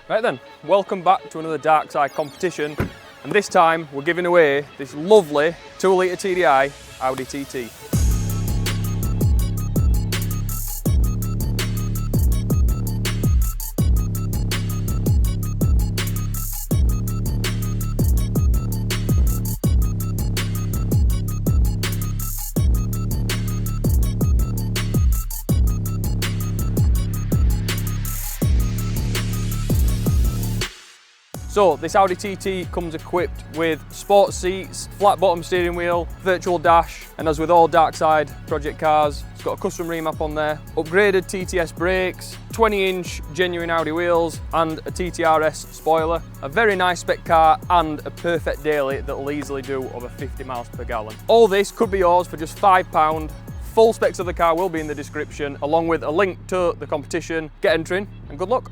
Right then, welcome back to another Darkside competition, and this time we're giving away this lovely 2 litre TDI Audi TT. So this Audi TT comes equipped with sports seats, flat bottom steering wheel, virtual dash, and as with all Darkside project cars, it's got a custom remap on there, upgraded TTS brakes, 20-inch genuine Audi wheels, and a TTRS spoiler. A very nice spec car and a perfect daily that will easily do over 50 miles per gallon. All this could be yours for just £5. Full specs of the car will be in the description, along with a link to the competition. Get entering and good luck.